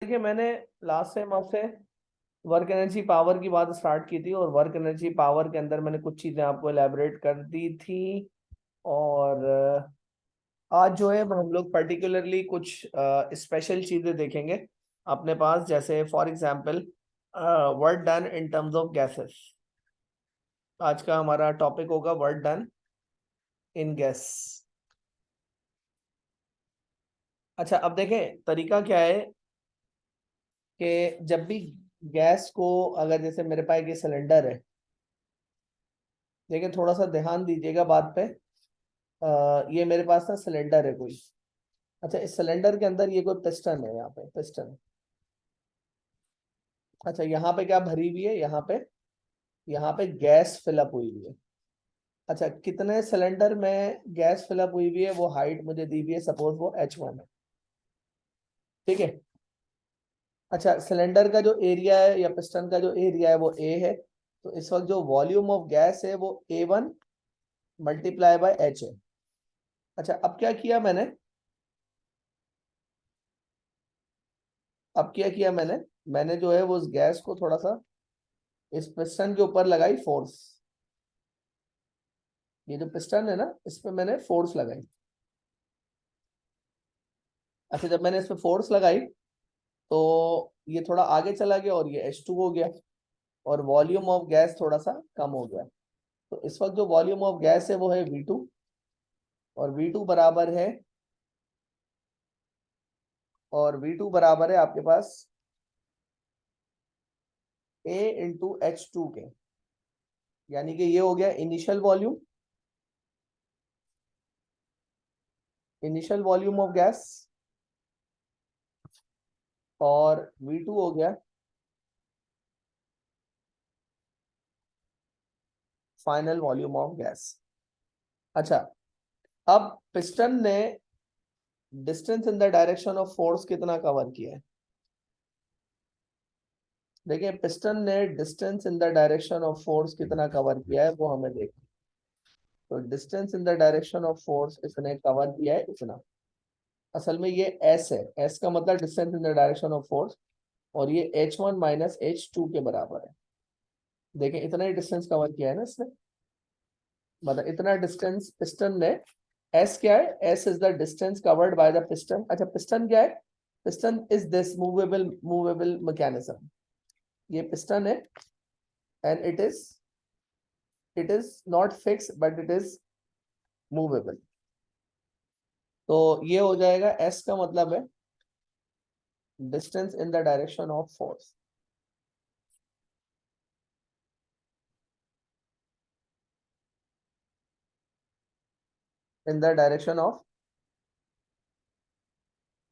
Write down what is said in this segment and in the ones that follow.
देखिए मैंने last time आपसे वर्क एनर्जी पावर की बात स्टार्ट की थी और वर्क एनर्जी पावर के अंदर मैंने कुछ चीजें आपको एलैबोरेट कर दी थी। और आज जो है हम लोग पर्टिकुलरली कुछ स्पेशल चीजें देखेंगे अपने पास, जैसे for example work done in terms of gases. आज का हमारा टॉपिक होगा वर्क डन इन गैस। अच्छा, अब देखें तरीका क्या है कि जब भी गैस को, अगर जैसे मेरे पास ये सिलेंडर है, देखिए थोड़ा सा ध्यान दीजिएगा बात पे। ये मेरे पास ना सिलेंडर है कोई। अच्छा, इस सिलेंडर के अंदर ये कोई पिस्टन है, यहाँ पे पिस्टन। अच्छा, यहाँ पे क्या भरी हुई है, यहाँ पे गैस फिलअप हुई हुई है। अच्छा, कितने सिलेंडर में गैस फिलअप हुई हुई है वो हाइट मुझे दी हुई है, सपोज वो H1 है। ठीक है। अच्छा, सिलेंडर का जो एरिया है या पिस्टन का जो एरिया है वो A है, तो इस वक्त जो वॉल्यूम ऑफ गैस है वो A1 मल्टीप्लाई बाय H है। अच्छा, अब क्या किया मैंने, अब क्या किया मैंने जो है वो उस गैस को थोड़ा सा इस पिस्टन के ऊपर लगाई फोर्स। ये जो पिस्टन है ना, इस पे मैंने फोर्स लगाई। अच्छा, जब मैंने इस पे फोर्स लगाई तो ये थोड़ा आगे चला गया और ये H2 हो गया और वॉल्यूम ऑफ गैस थोड़ा सा कम हो गया। तो इस वक्त जो वॉल्यूम ऑफ गैस है वो है V2, और V2 बराबर है, आपके पास A इंटू H2 के, यानी कि ये हो गया इनिशियल वॉल्यूम ऑफ गैस, और V2 हो गया फाइनल वॉल्यूम ऑफ गैस। अच्छा, अब पिस्टन ने distance in the direction of force कितना कवर किया है। देखिए पिस्टन ने distance in the direction of force कितना कवर किया है वो हमें देखना। तो distance in the direction of force इसने कवर किया है इतना। असल में ये S है, S का मतलब distance in the direction of force, और ये H1 माइनस H2 के बराबर है। देखिए इतना ही डिस्टेंस कवर किया है ना इसने, मतलब इतना डिस्टेंस पिस्टन ने। S क्या है, S is the distance covered by the piston. अच्छा, पिस्टन क्या है, piston is this movable mechanism. ये पिस्टन है and it is not fix but it is movable. तो ये हो जाएगा, S का मतलब है distance in the direction of force. In the direction of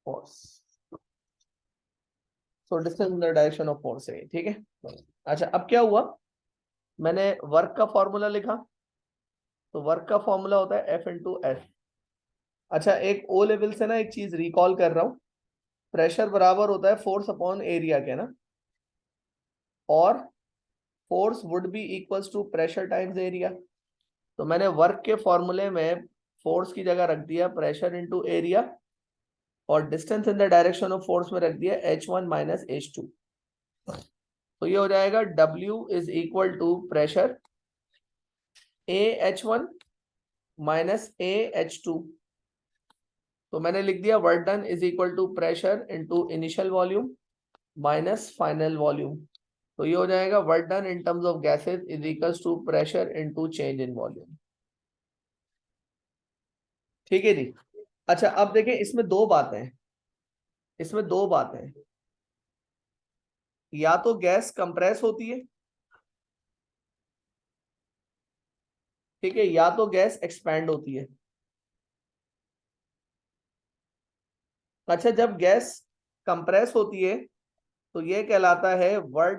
force, so distance in the direction of force है, ठीक है। अच्छा, अब क्या हुआ, मैंने वर्क का फॉर्मूला लिखा। तो वर्क का फॉर्मूला होता है F इंटू एस। अच्छा, एक ओ लेवल से ना एक चीज रिकॉल कर रहा हूं, प्रेशर बराबर होता है फोर्स अपॉन एरिया के ना, और force would be equals to pressure times area. तो मैंने वर्क के फॉर्मूले में फोर्स की जगह रख दिया प्रेशर इंटू एरिया, और distance in the direction of force में रख दिया H1 माइनस H2। तो ये हो जाएगा W is equal to pressure AH1 minus AH2। तो मैंने लिख दिया work done is equal to pressure into initial volume minus final volume. तो ये हो जाएगा work done in terms of gases is equals to pressure into change in volume. ठीक है जी। अच्छा, अब देखें इसमें दो बातें हैं, या तो गैस कंप्रेस होती है, ठीक है, या तो गैस एक्सपैंड होती है। अच्छा, जब गैस कंप्रेस होती है तो ये कहलाता है work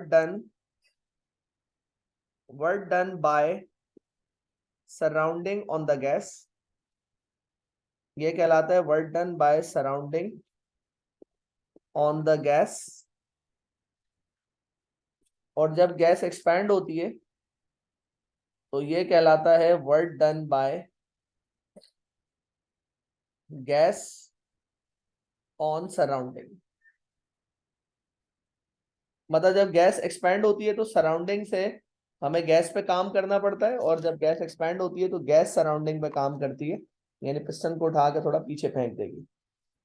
done by surrounding on the gas. ये कहलाता है work done by surrounding on the gas. और जब गैस एक्सपैंड होती है तो ये कहलाता है work done by gas on surrounding. मतलब जब गैस एक्सपैंड होती है तो सराउंडिंग से हमें गैस पे काम करना पड़ता है, और जब गैस एक्सपैंड होती है तो गैस सराउंडिंग पे काम करती है, यानी पिस्टन को उठा के थोड़ा पीछे फेंक देगी।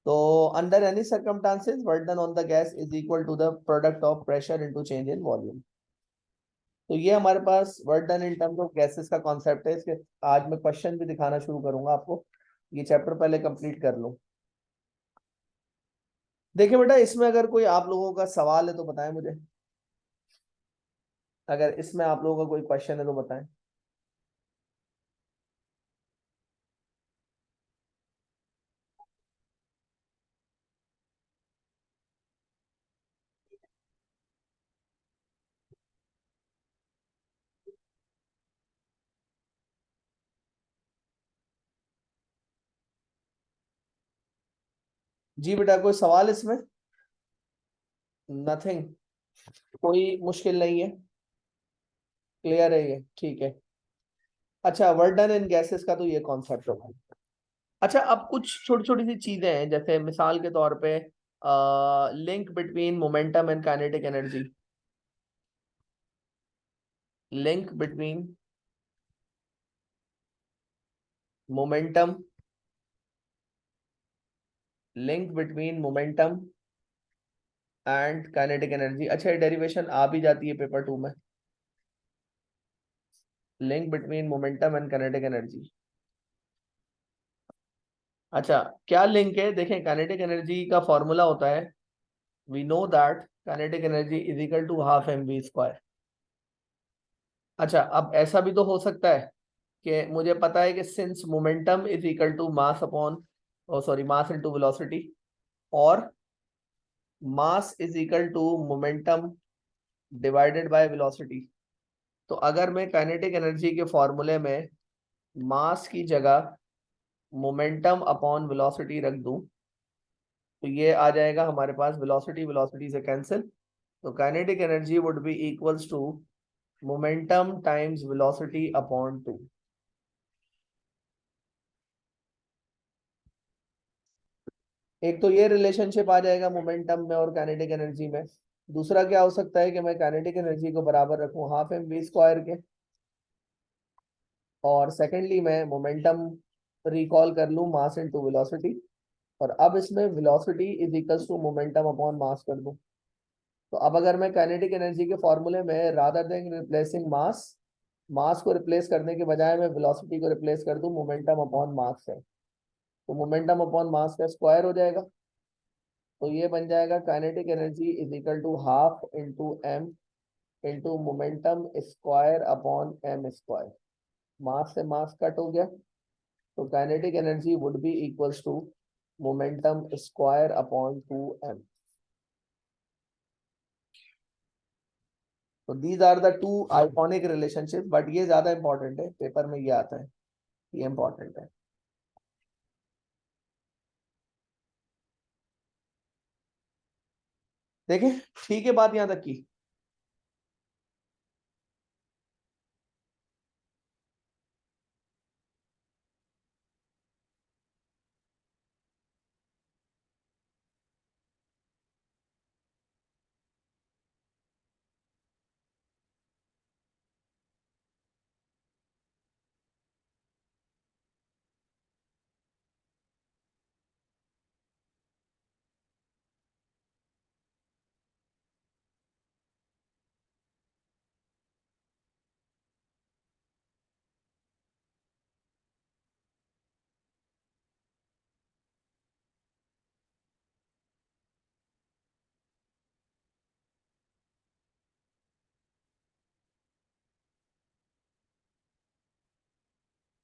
तो under any circumstances work done on the gas is equal to the product of pressure into change in volume. तो ये हमारे पास work done in terms of gases का कॉन्सेप्ट है। इसके आज मैं क्वेश्चन भी दिखाना शुरू करूंगा आपको, ये चैप्टर पहले कंप्लीट कर लूं। देखिए बेटा, इसमें अगर कोई आप लोगों का सवाल है तो बताएं मुझे, अगर इसमें आप लोगों का कोई क्वेश्चन है तो बताएं। जी बेटा, कोई सवाल इसमें? नथिंग, कोई मुश्किल नहीं है, क्लियर है ये, ठीक है। अच्छा, वर्क डन इन गैसेस का तो ये कॉन्सेप्ट होगा। अच्छा, अब कुछ छोटी छोटी सी चीजें हैं, जैसे मिसाल के तौर पे link between momentum and kinetic energy. Link between momentum, link between momentum and kinetic energy. अच्छा, ये डेरिवेशन आ भी जाती है पेपर 2 में, link between momentum and kinetic energy. अच्छा, क्या लिंक है? देखें, काइनेटिक एनर्जी का फॉर्मूला होता है, we know that kinetic energy is equal to half m v square. अच्छा, अब ऐसा भी तो हो सकता है कि मुझे पता है कि since momentum is equal to mass upon, oh sorry, mass into velocity, और mass is equal to momentum divided by velocity. तो अगर मैं काइनेटिक एनर्जी के फॉर्मूले में मास की जगह मोमेंटम अपॉन वेलोसिटी रख दूं, तो ये आ जाएगा हमारे पास, वेलोसिटी वेलोसिटी से कैंसिल, तो kinetic energy would be equals to momentum times velocity upon 2। एक तो ये रिलेशनशिप आ जाएगा मोमेंटम में और काइनेटिक एनर्जी में। दूसरा क्या हो सकता है कि मैं काइनेटिक एनर्जी को बराबर रखूं हाफ एम वी स्क्वायर के, और सेकेंडली मैं मोमेंटम रिकॉल कर लूं मास इनटू वेलोसिटी, और अब इसमें velocity is equals to momentum upon mass कर दूं। तो अब अगर मैं काइनेटिक एनर्जी के फॉर्मूले में रादर देन रिप्लेसिंग मास, मास को रिप्लेस करने के बजाय मैं वेलोसिटी को रिप्लेस कर दूं मोमेंटम अपॉन मास से, तो मोमेंटम अपॉन मास का स्क्वायर हो जाएगा। तो ये बन जाएगा kinetic energy is equal to half into M into momentum square upon M square. Mass से मास कट हो गया, तो kinetic energy would be equals to momentum square upon 2m। तो these are the two iconic relationship, but ये ज्यादा important है, paper में ये आता है, ये इंपॉर्टेंट है। देखें, ठीक है बात यहां तक की?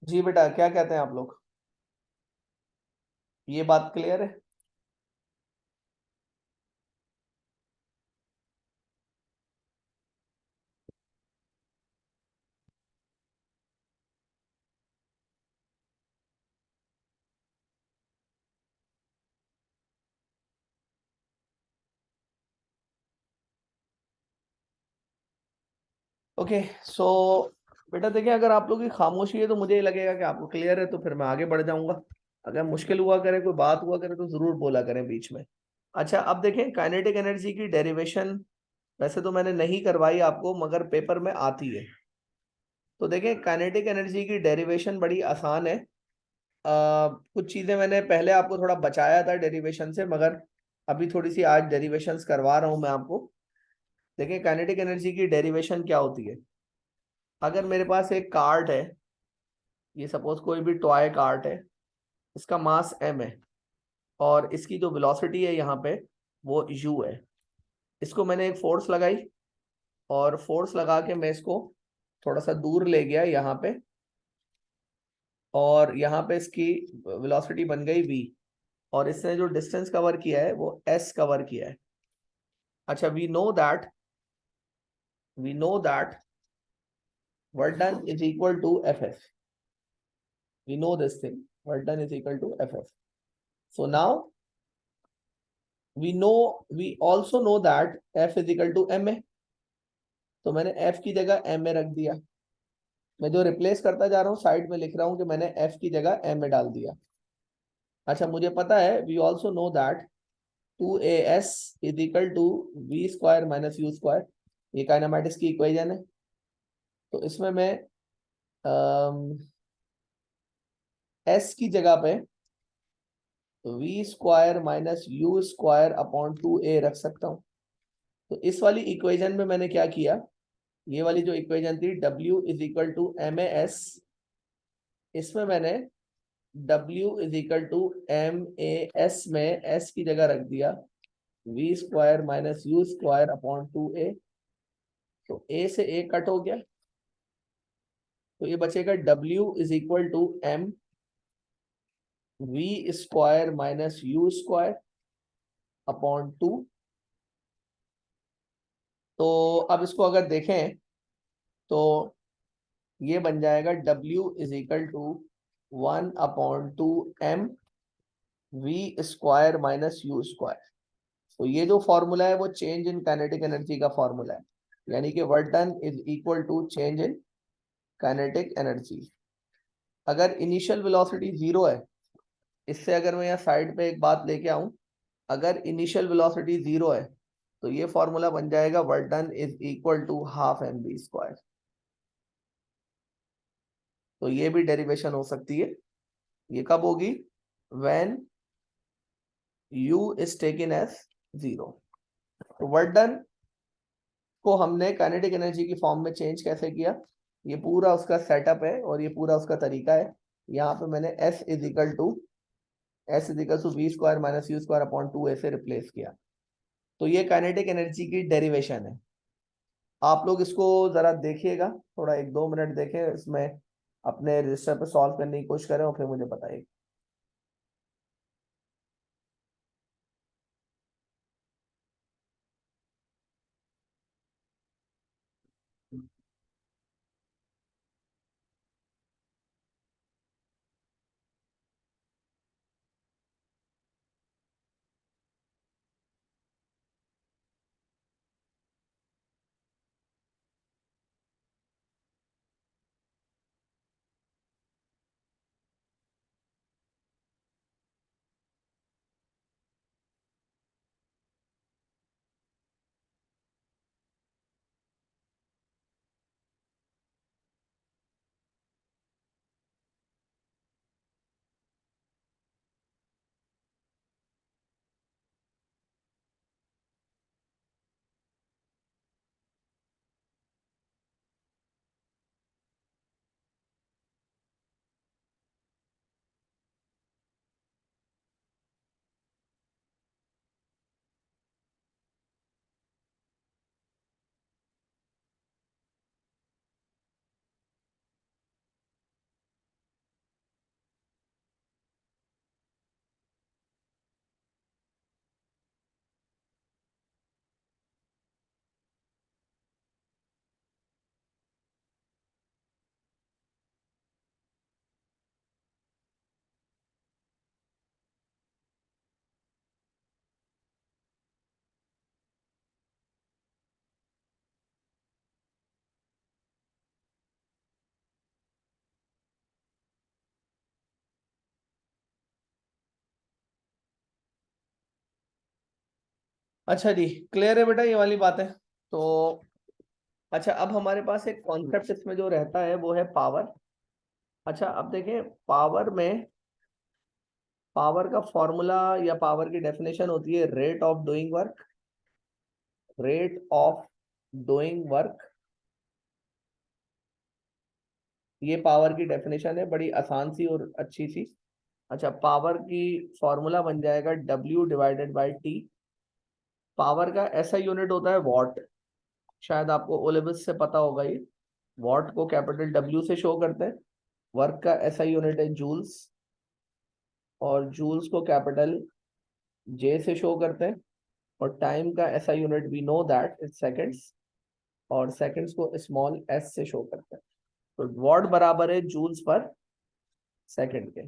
जी बेटा, क्या कहते हैं आप लोग? ये बात क्लियर है? ओके, सो बेटा देखिए, अगर आप लोग की खामोशी है तो मुझे लगेगा कि आपको क्लियर है, तो फिर मैं आगे बढ़ जाऊंगा। अगर मुश्किल हुआ करे, कोई बात हुआ करे, तो जरूर बोला करें बीच में। अच्छा, अब देखें काइनेटिक एनर्जी की डेरिवेशन वैसे तो मैंने नहीं करवाई आपको, मगर पेपर में आती है। तो देखें, काइनेटिक एनर्जी की डेरिवेशन बड़ी आसान है। कुछ चीजें मैंने पहले आपको थोड़ा बचाया था डेरिवेशन से, मगर अभी थोड़ी सी आज डेरिवेशंस करवा रहा हूं मैं आपको। देखें, काइनेटिक एनर्जी की डेरिवेशन क्या होती है। अगर मेरे पास एक कार्ट है, ये सपोज कोई भी टॉय कार्ट है, इसका मास m है और इसकी जो वेलोसिटी है यहाँ पे वो u है। इसको मैंने एक फोर्स लगाई और फोर्स लगा के मैं इसको थोड़ा सा दूर ले गया यहाँ पे, और यहाँ पे इसकी वेलोसिटी बन गई v, और इसने जो डिस्टेंस कवर किया है वो s कवर किया है। अच्छा, we know that work done is equal to Fs। we know this thing, work done is equal to Fs। so now we also know that F is equal to ma। तो मैंने F की जगह ma रख दिया। मैं जो replace करता जा रहा हूँ साइड में लिख रहा हूँ कि मैंने F की जगह ma डाल दिया। अच्छा, मुझे पता है we also know that 2as is equal to v square minus u square. ये काइनेमेटिक्स की इक्वेशन है। तो इसमें मैं s की जगह पे v square minus u square upon 2a रख सकता हूँ। तो इस वाली इक्वेशन में मैंने क्या किया, ये वाली जो इक्वेशन थी W is equal to MAS, इसमें मैंने W is equal to MAS में S की जगह रख दिया v square minus u square upon 2a। तो a से a कट हो गया, तो ये बचेगा W is equal to M v square minus u square upon 2। तो अब इसको अगर देखें तो ये बन जाएगा W is equal to 1/2 M v square minus u square. तो ये जो फॉर्मूला है वो चेंज इन काइनेटिक एनर्जी का फॉर्मूला है, यानी कि work done is equal to change in kinetic energy. अगर इनिशियल वेलोसिटी 0 है, इससे अगर मैं यहाँ साइड पे एक बात लेके आऊं, अगर इनिशियल वेलोसिटी 0 है तो ये फॉर्मूला बन जाएगा work done is equal to half m v square. तो ये भी डेरिवेशन हो सकती है। ये कब होगी, when u is taken as 0। तो वर्क डन को हमने काइनेटिक एनर्जी की फॉर्म में चेंज कैसे किया, ये पूरा उसका सेटअप है और ये पूरा उसका तरीका है। यहाँ पे मैंने s is equal to v square minus u square upon 2a से रिप्लेस किया। तो ये काइनेटिक एनर्जी की डेरिवेशन है। आप लोग इसको जरा देखिएगा, थोड़ा 1-2 मिनट देखें, इसमें अपने रजिस्टर पे सॉल्व करने की कोशिश करें और फिर मुझे बताइए। अच्छा जी, क्लियर है बेटा ये वाली बात है। तो अच्छा, अब हमारे पास एक कॉन्सेप्ट इसमें जो रहता है वो है पावर। अच्छा, अब देखें, पावर का फॉर्मूला या पावर की डेफिनेशन होती है rate of doing work. Rate of doing work, ये पावर की डेफिनेशन है, बड़ी आसान सी और अच्छी सी। अच्छा, पावर की फॉर्मूला बन जाएगा W divided by T. Power का ऐसा यूनिट होता है वॉट, शायद आपको ओ लेवल्स से पता होगा ये। वॉट को कैपिटल W से शो करते हैं। वर्क का ऐसा यूनिट है जूल्स, और जूल्स को कैपिटल J से शो करते हैं। और टाइम का ऐसा unit we know that is seconds, और सेकंड्स को स्मॉल s से शो करते हैं। तो वॉट बराबर है जूल्स पर सेकंड के।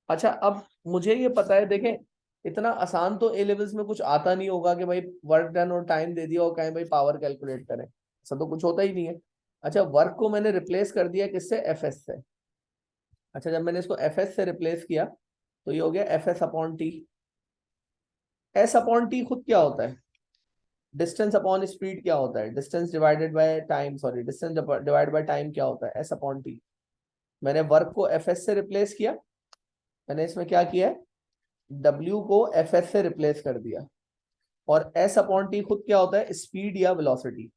अच्छा, अब मुझे ये पता है, देखें, इतना आसान तो ए लेवल्स में कुछ आता नहीं होगा कि भाई वर्क डन और टाइम दे दिया और कहें भाई पावर कैलकुलेट करें, ऐसा तो कुछ होता ही नहीं है। अच्छा, वर्क को मैंने रिप्लेस कर दिया किससे? एफ एस से। अच्छा, जब मैंने इसको एफ एस से रिप्लेस किया तो ये हो गया F S upon T. S upon T खुद क्या होता है? डिस्टेंस अपॉन स्पीड क्या होता है? Distance divided by time, sorry, distance divided by time क्या होता है? S upon T. मैंने वर्क को एफ एस से रिप्लेस किया, मैंने इसमें क्या किया है, W को एफ एस से रिप्लेस कर दिया। और S अपॉन टी खुद क्या होता है? स्पीड या वेलोसिटी।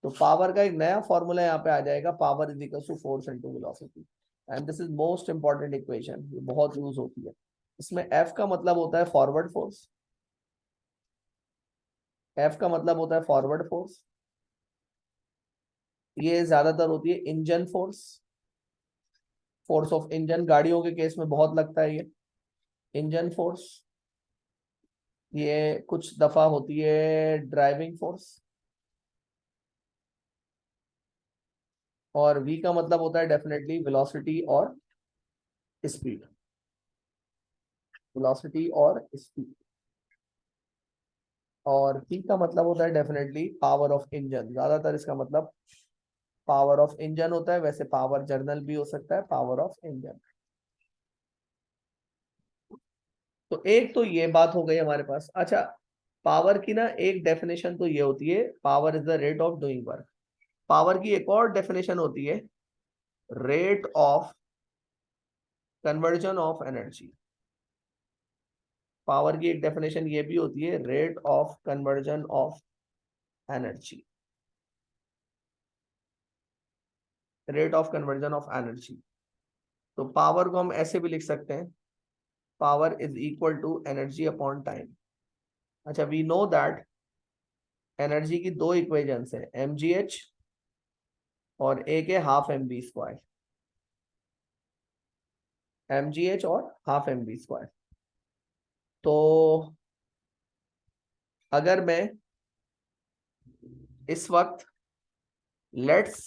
तो पावर का एक नया फॉर्मूला यहाँ पे आ जाएगा, power is equal to force into velocity. And this is most important equation, ये बहुत यूज होती है। इसमें F का मतलब होता है फॉरवर्ड फोर्स। F का मतलब होता है फॉरवर्ड फोर्स। ये ज्यादातर होती है engine force, force of engine, गाड़ियों के केस में बहुत लगता है ये इंजन फोर्स। ये कुछ दफा होती है ड्राइविंग फोर्स। और V का मतलब होता है डेफिनेटली वेलोसिटी और स्पीड। वेलोसिटी और स्पीड। और P का मतलब होता है डेफिनेटली पावर ऑफ इंजन, ज्यादातर इसका मतलब पावर ऑफ इंजन होता है, वैसे पावर जर्नल भी हो सकता है, पावर ऑफ इंजन। तो एक तो ये बात हो गई हमारे पास। अच्छा, पावर की ना एक डेफिनेशन तो ये होती है, power is the rate of doing work. Power की एक और डेफिनेशन होती है, rate of conversion of energy. Power की एक डेफिनेशन ये भी होती है, rate of conversion of energy. Rate of conversion of energy. तो पावर को हम ऐसे भी लिख सकते हैं, power is equal to energy upon time. अच्छा, वी नो दैट एनर्जी की दो इक्वेशंस है, mgh और एक है half m v square. mgh और हाफ एम बी स्क्वायर। तो अगर मैं इस वक्त लेट्स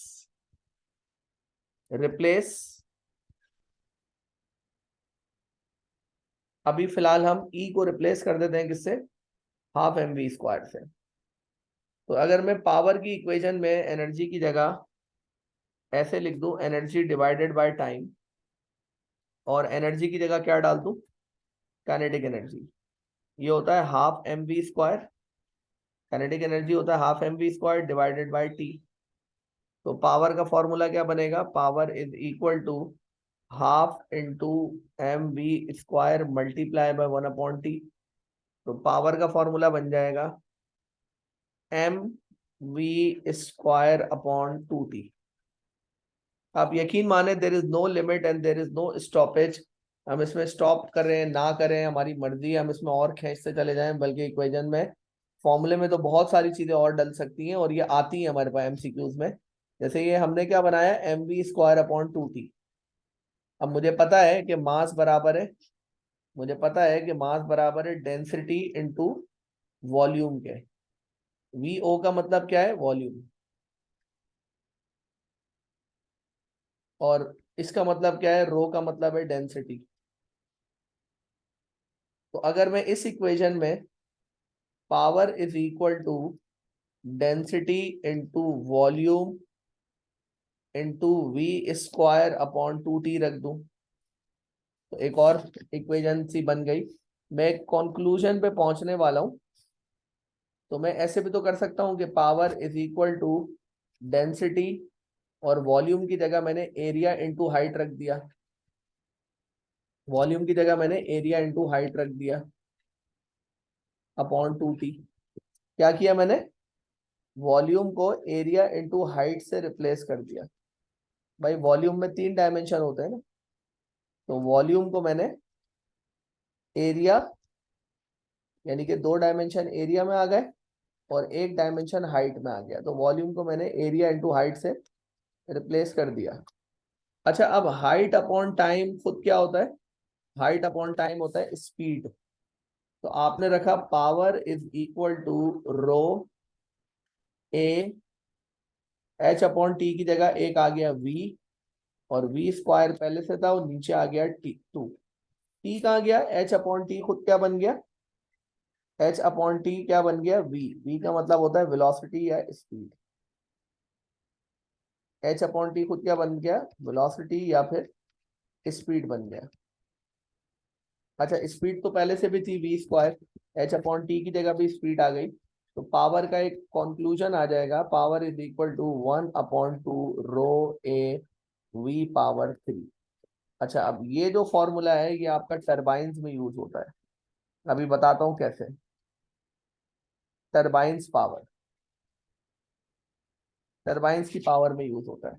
रिप्लेस, अभी फिलहाल हम E को रिप्लेस कर देते हैं किससे? हाफ एम बी स्क्वायर से। तो अगर मैं पावर की इक्वेशन में एनर्जी की जगह ऐसे लिख दूं, एनर्जी डिवाइडेड बाय टाइम, और एनर्जी की जगह क्या डाल दूं? Kinetic energy. ये होता है half m v square. Kinetic energy होता है half m v square divided by t. तो पावर का फॉर्मूला क्या बनेगा? Power is equal to half into m v square multiply by 1/t। तो पावर का फॉर्मूला बन जाएगा M v square upon 2t। आप यकीन माने, there is no limit and there is no stoppage. हम इसमें स्टॉप करें ना करें हमारी मर्जी, हम इसमें और खींचते चले जाएं, बल्कि इक्वेशन में, फॉर्मूले में तो बहुत सारी चीजें और डल सकती हैं, और ये आती हैं हमारे पास एमसीक्यूज में। जैसे ये हमने क्या बनाया, M v square upon 2t। अब मुझे पता है कि मास बराबर है, मुझे पता है कि मास बराबर है डेंसिटी इंटू वॉल्यूम के। वी ओ का मतलब क्या है? वॉल्यूम। और इसका मतलब क्या है? रो का मतलब है डेंसिटी। तो अगर मैं इस इक्वेशन में power is equal to density into volume into v square upon 2t रख दूं, तो एक और इक्वेशन सी बन गई। मैं एक कंक्लूजन पे पहुंचने वाला हूं। तो मैं ऐसे भी तो कर सकता हूँ कि power is equal to density, और वॉल्यूम की जगह मैंने एरिया इंटू हाइट रख दिया। वॉल्यूम की जगह मैंने एरिया इंटू हाइट रख दिया अपॉन 2t। क्या किया मैंने, वॉल्यूम को एरिया इंटू हाइट से रिप्लेस कर दिया। भाई वॉल्यूम में 3 डायमेंशन होते हैं ना, तो वॉल्यूम को मैंने एरिया, यानी कि 2 डायमेंशन एरिया में आ गए और 1 डायमेंशन हाइट में आ गया, तो वॉल्यूम को मैंने एरिया इंटू हाइट से रिप्लेस कर दिया। अच्छा, अब हाइट अपॉन टाइम खुद क्या होता है, हाइट अपॉन टाइम होता है स्पीड। तो आपने रखा power is equal to rho a, h upon t की जगह एक आ गया वी, और वी स्क्वायर पहले से था वो नीचे आ गया टी 2। टी कहाँ गया, एच अपॉन टी खुद क्या बन गया, एच अपॉन टी क्या बन गया, वी। वी का मतलब होता है वेलोसिटी या स्पीड। एच अपॉन टी खुद क्या बन गया, वेलोसिटी या फिर स्पीड बन गया। अच्छा, स्पीड तो पहले से भी थी v square, h upon t की जगह भी स्पीड आ गई, तो पावर का एक कंक्लूजन आ जाएगा, power is equal to 1/2 rho A V power 3। अच्छा, अब ये जो फॉर्मूला है ये आपका टरबाइन्स में यूज होता है। अभी बताता हूँ कैसे। टरबाइन्स पावर, टरबाइन्स की पावर में यूज होता है।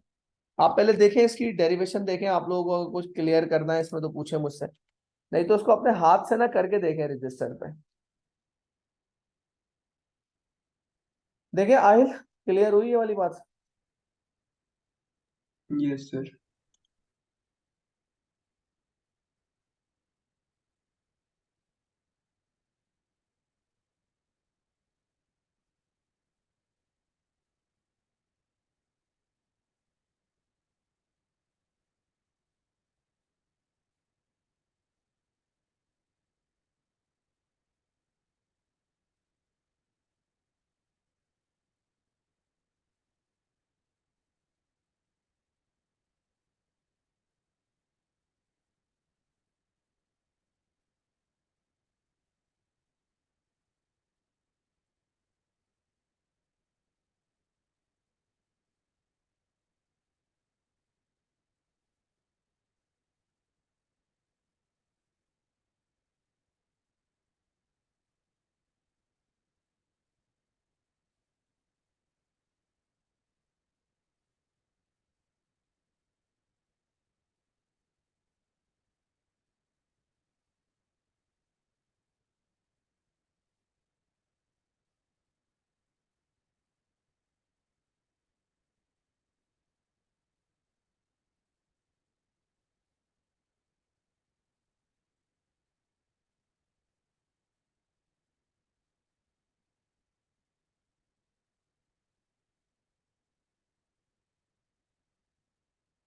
आप पहले देखें, इसकी डेरिवेशन देखें, आप लोगों को कुछ क्लियर करना है इसमें तो पूछे मुझसे, नहीं तो उसको अपने हाथ से ना करके देखें रजिस्टर पे। देखिए आहिल, क्लियर हुई ये वाली बात। Yes sir.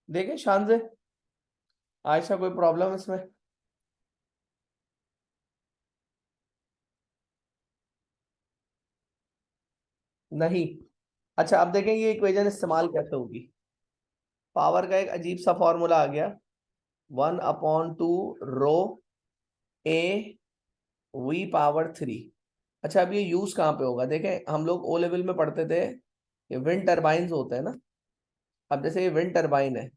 देखें शान से, आयशा कोई प्रॉब्लम इसमें? नहीं। अच्छा, अब देखें ये इक्वेशन इस्तेमाल कैसे होगी। पावर का एक अजीब सा फॉर्मूला आ गया, 1/2 रो ए वी पावर 3। अच्छा, अब ये यूज कहाँ पे होगा, देखें हम लोग ओ लेवल में पढ़ते थे, ये विंड टरबाइन्स होते हैं ना। अब जैसे ये विंड टरबाइन है,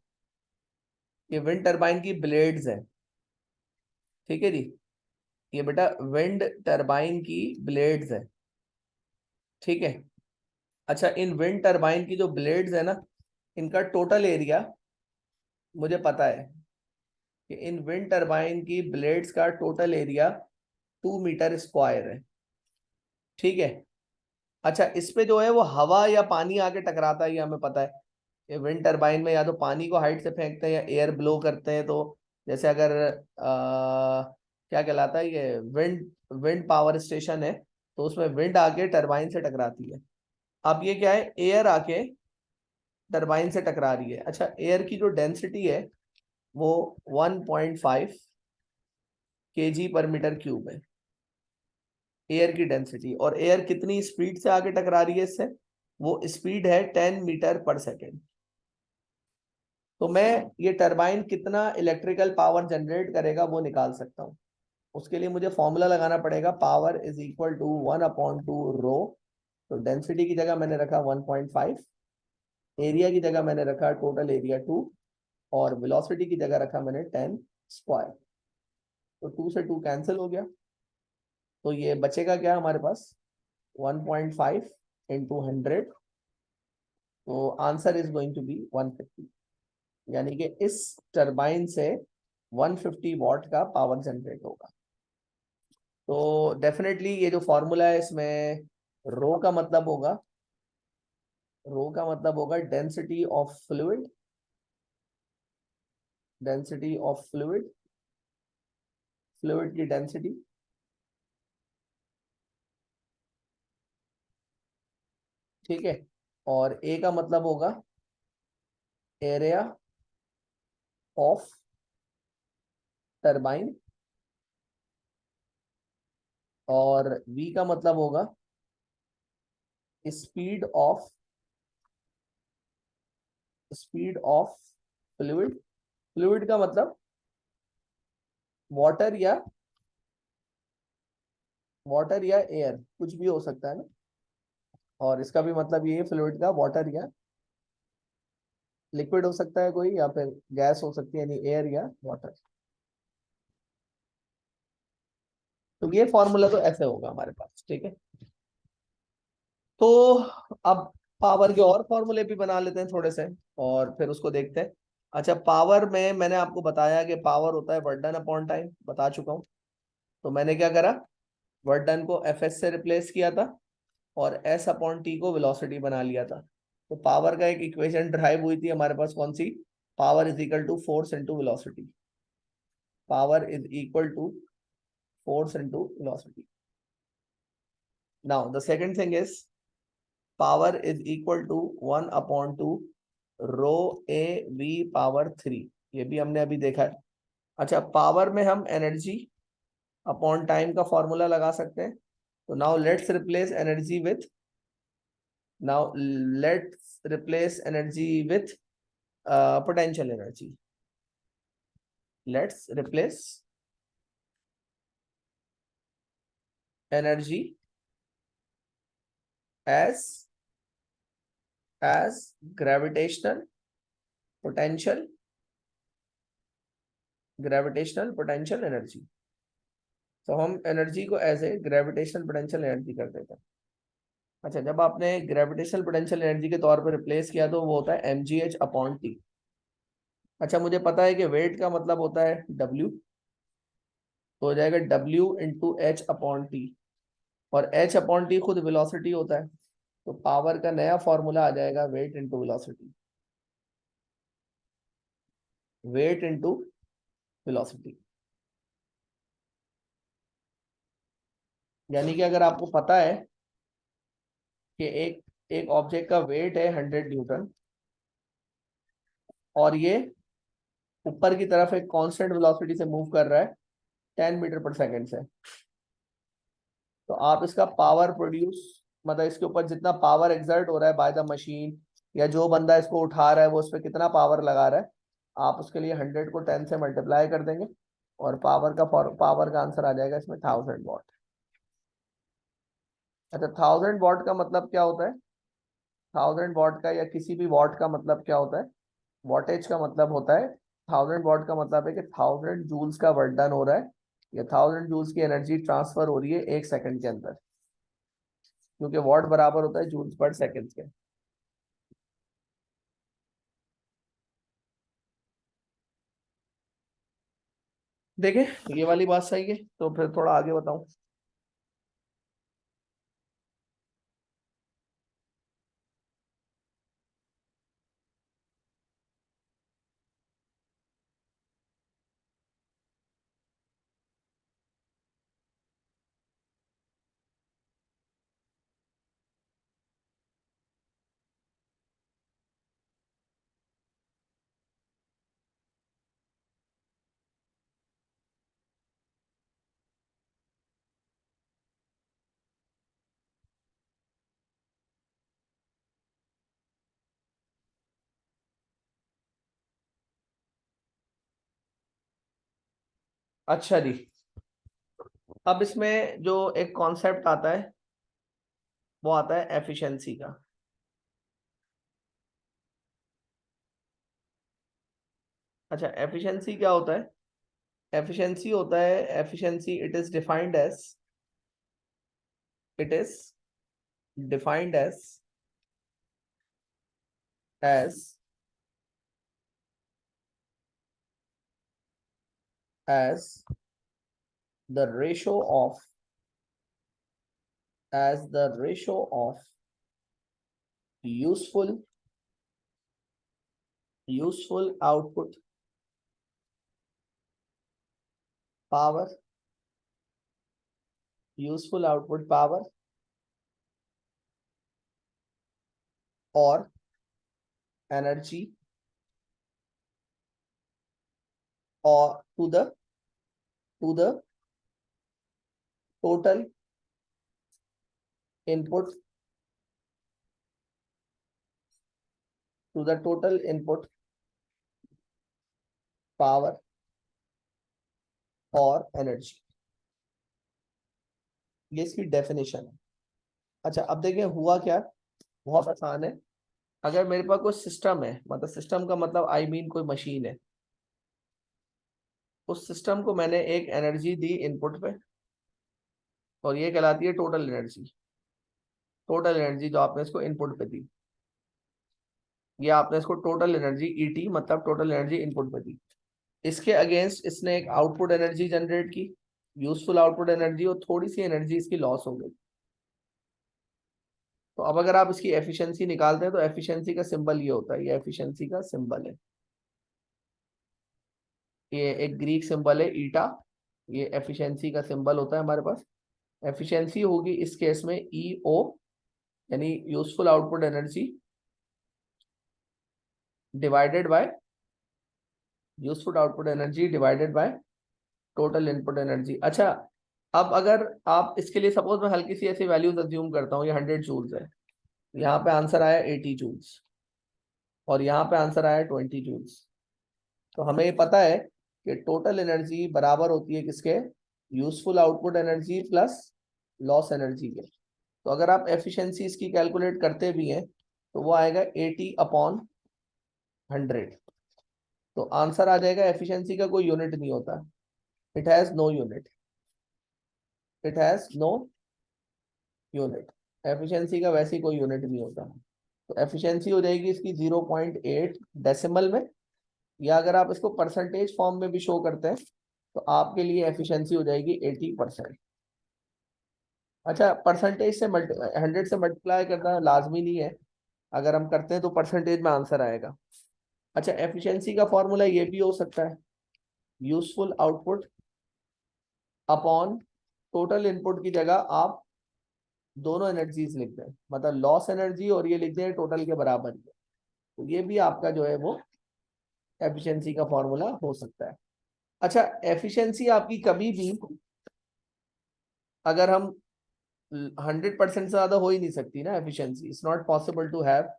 ये विंड टरबाइन की ब्लेड्स है, ठीक है जी, ये बेटा विंड टरबाइन की ब्लेड्स है, ठीक है। अच्छा, इन विंड टरबाइन की जो ब्लेड्स है ना, इनका टोटल एरिया मुझे पता है कि इन विंड टरबाइन की ब्लेड्स का टोटल एरिया 2 मीटर स्क्वायर है, ठीक है। अच्छा, इस पे जो है वो हवा या पानी आके टकराता है, ये हमें पता है। ये विंड टरबाइन में या तो पानी को हाइट से फेंकते हैं या एयर ब्लो करते हैं, तो जैसे अगर क्या कहलाता है, ये विंड विंड पावर स्टेशन है, तो उसमें विंड आके टरबाइन से टकराती है। अब ये क्या है, एयर आके टरबाइन से टकरा रही है। अच्छा, एयर की जो डेंसिटी है वो 1.5 kg/m3 है, एयर की डेंसिटी। और एयर कितनी स्पीड से आगे टकरा रही है इससे, वो स्पीड है 10 मीटर/सेकेंड। तो मैं ये टरबाइन कितना इलेक्ट्रिकल पावर जनरेट करेगा वो निकाल सकता हूँ। उसके लिए मुझे फॉर्मूला लगाना पड़ेगा, पावर इज इक्वल टू 1/2 रो तो डेंसिटी की जगह मैंने रखा 1.5, एरिया की जगह मैंने रखा टोटल एरिया 2, और वेलोसिटी की जगह रखा मैंने 10 स्क्वायर। तो 2 से 2 कैंसिल हो गया, तो ये बचेगा क्या हमारे पास, 1.5 इंटू 100, तो answer is going to be 150। यानी कि इस टरबाइन से 150 वॉट का पावर जनरेट होगा। तो डेफिनेटली ये जो फॉर्मूला है इसमें रो का मतलब होगा, density of fluid, density of fluid, fluid की डेंसिटी, ठीक है। और ए का मतलब होगा एरिया ऑफ टरबाइन, और वी का मतलब होगा स्पीड ऑफ, फ्लूइड, फ्लूइड का मतलब वाटर या एयर, कुछ भी हो सकता है ना। और इसका भी मतलब ये फ्लूइड का वाटर या लिक्विड हो सकता है कोई, या फिर गैस हो सकती है, यानी एयर या वाटर। तो ये फॉर्मूला तो ऐसे होगा हमारे पास, ठीक है। तो अब पावर के और फॉर्मूले भी बना लेते हैं थोड़े से, और फिर उसको देखते हैं। अच्छा, पावर में मैंने आपको बताया कि पावर होता है वर्क डन अपॉन टाइम, बता चुका हूँ। तो मैंने क्या करा, वर्क डन को एफ एस से रिप्लेस किया था, और एस अपॉन टी को वेलोसिटी बना लिया था। तो पावर का एक इक्वेशन ड्राइव हुई थी हमारे पास, कौन सी, power is equal to force into velocity, power is equal to force into velocity. Now the second thing is power is equal to 1/2 rho A V power 3, ये भी हमने अभी देखा है। अच्छा, पावर में हम एनर्जी अपॉन टाइम का फॉर्मूला लगा सकते हैं। तो now let's replace energy with, potential energy. Let's replace energy as gravitational potential, energy. तो हम एनर्जी को as a gravitational potential energy कर देते हैं। अच्छा, जब आपने ग्रेविटेशनल पोटेंशियल एनर्जी के तौर पर रिप्लेस किया तो वो होता है mgh अपॉन टी। अच्छा, मुझे पता है कि वेट का मतलब होता है W, तो हो जाएगा W into H upon T, और एच अपॉन टी खुद वेलोसिटी होता है। तो पावर का नया फॉर्मूला आ जाएगा weight into velocity, weight into velocity. यानी कि अगर आपको पता है कि एक एक ऑब्जेक्ट का वेट है 100 न्यूटन, और ये ऊपर की तरफ एक कांस्टेंट वेलोसिटी से मूव कर रहा है 10 मीटर पर सेकंड से, तो आप इसका पावर प्रोड्यूस, मतलब इसके ऊपर जितना पावर एक्सर्ट हो रहा है बाय द मशीन, या जो बंदा इसको उठा रहा है वो उस पर कितना पावर लगा रहा है, आप उसके लिए 100 को 10 से मल्टीप्लाई कर देंगे, और पावर का आंसर आ जाएगा इसमें 1000 वॉट। अच्छा, 1000 वॉट का मतलब क्या होता है, 1000 वॉट का या किसी भी वॉट का मतलब क्या होता है, वॉटेज का मतलब होता है, 1000 वॉट का मतलब है कि 1000 जूल्स का वर्क डन हो रहा है, या 1000 जूल्स की एनर्जी ट्रांसफर हो रही है 1 सेकंड के अंदर, क्योंकि वॉट बराबर होता है जूल्स पर सेकंड के। देखे, ये वाली बात सही है, तो फिर थोड़ा आगे बताऊं। अच्छा जी, अब इसमें जो एक कॉन्सेप्ट आता है वो आता है एफिशिएंसी का। अच्छा, एफिशिएंसी क्या होता है? एफिशिएंसी होता है, efficiency it is defined as, it is defined as as the ratio of as the ratio of useful output power, useful output power or energy or to the total input, to the total input power और energy. ये इसकी definition है। अच्छा, अब देखिए हुआ क्या, बहुत आसान है। अगर मेरे पास कोई सिस्टम है, मतलब सिस्टम का मतलब आई मीन कोई मशीन है, उस सिस्टम को मैंने एक एनर्जी दी इनपुट पे, और ये कहलाती है टोटल एनर्जी। टोटल एनर्जी जो आपने इसको इनपुट पे दी, ये आपने इसको टोटल एनर्जी ईटी मतलब टोटल एनर्जी इनपुट पे दी। इसके अगेंस्ट इसने एक आउटपुट एनर्जी जनरेट की, यूजफुल आउटपुट एनर्जी, और थोड़ी सी एनर्जी इसकी लॉस हो गई। तो अब अगर आप इसकी एफिशिएंसी निकालते हैं तो एफिशिएंसी का सिंबल ये होता है, ये एफिशिएंसी का सिंबल है, ये एक ग्रीक सिंबल है ईटा, ये एफिशिएंसी का सिंबल होता है हमारे पास। एफिशिएंसी होगी इस केस में ई ओ, यानी useful output energy divided by total input energy. अच्छा, अब अगर आप इसके लिए सपोज मैं हल्की सी ऐसी वैल्यूज अज्यूम करता हूँ, ये 100 जूल्स है, यहाँ पे आंसर आया 80 जूल्स, और यहाँ पे आंसर आया 20 जूल्स। तो हमें ये पता है कि टोटल एनर्जी बराबर होती है किसके, useful output energy plus loss energy के। तो अगर आप एफिशिएंसी इसकी कैलकुलेट करते भी हैं तो वो आएगा 80/100। तो आंसर आ जाएगा, एफिशिएंसी का कोई यूनिट नहीं होता, it has no unit, it has no unit. Efficiency का वैसे ही कोई यूनिट नहीं होता। तो एफिशिएंसी हो जाएगी इसकी 0.8 डेसिमल में, या अगर आप इसको परसेंटेज फॉर्म में भी शो करते हैं तो आपके लिए एफिशिएंसी हो जाएगी 80%। अच्छा, परसेंटेज से 100 से मल्टीप्लाई करना लाजमी नहीं है, अगर हम करते हैं तो परसेंटेज में आंसर आएगा। अच्छा, एफिशिएंसी का फॉर्मूला ये भी हो सकता है, useful output upon total input की जगह आप दोनों एनर्जीज लिख दें, मतलब लॉस एनर्जी और ये लिख दें टोटल के बराबर ही है। तो ये भी आपका जो है वो एफिशिएंसी का फॉर्मूला हो सकता है। अच्छा, एफिशिएंसी आपकी कभी भी, अगर हम 100% से ज्यादा हो ही नहीं सकती ना efficiency, it's not possible to have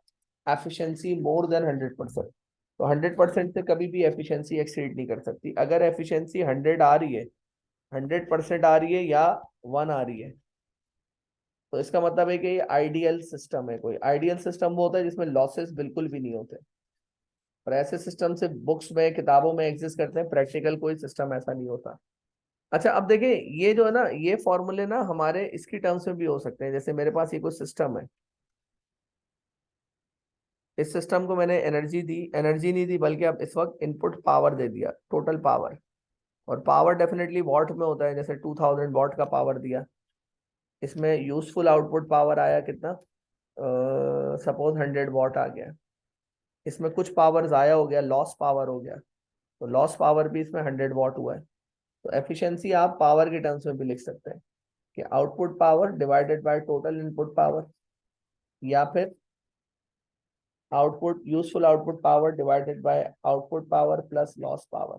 efficiency more than 100%। तो 100% से कभी भी एफिशिएंसी एक्सीड नहीं कर सकती। अगर एफिशिएंसी 100 आ रही है, 100% आ रही है या 1 आ रही है, तो इसका मतलब है कि ये आइडियल सिस्टम है। कोई आइडियल सिस्टम वो होता है जिसमें लॉसेस बिल्कुल भी नहीं होते, और ऐसे सिस्टम से बुक्स में किताबों में एग्जिस्ट करते हैं, प्रैक्टिकल कोई सिस्टम ऐसा नहीं होता। अच्छा, अब देखिए ये जो है ना, ये फॉर्मूले ना हमारे इसकी टर्म्स में भी हो सकते हैं। जैसे मेरे पास ये कोई सिस्टम है, इस सिस्टम को मैंने एनर्जी दी, एनर्जी नहीं दी बल्कि अब इस वक्त इनपुट पावर दे दिया, टोटल पावर। और पावर डेफिनेटली वॉट में होता है, जैसे 2000 वॉट का पावर दिया, इसमें यूजफुल आउटपुट पावर आया कितना, सपोज 100 वॉट आ गया, इसमें कुछ पावर जाया हो गया, लॉस पावर हो गया, तो लॉस पावर भी इसमें 100 वॉट हुआ है। तो एफिशिएंसी आप पावर के टर्म्स में भी लिख सकते हैं कि output power divided by total input power, या फिर output useful output power divided by output power plus loss power.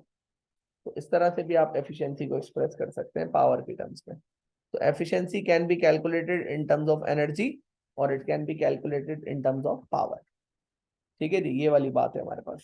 तो इस तरह से भी आप एफिशिएंसी को एक्सप्रेस कर सकते हैं पावर के टर्म्स में। तो efficiency can be calculated in terms of energy और it can be calculated in terms of power. ठीक है जी, ये वाली बात है हमारे पास।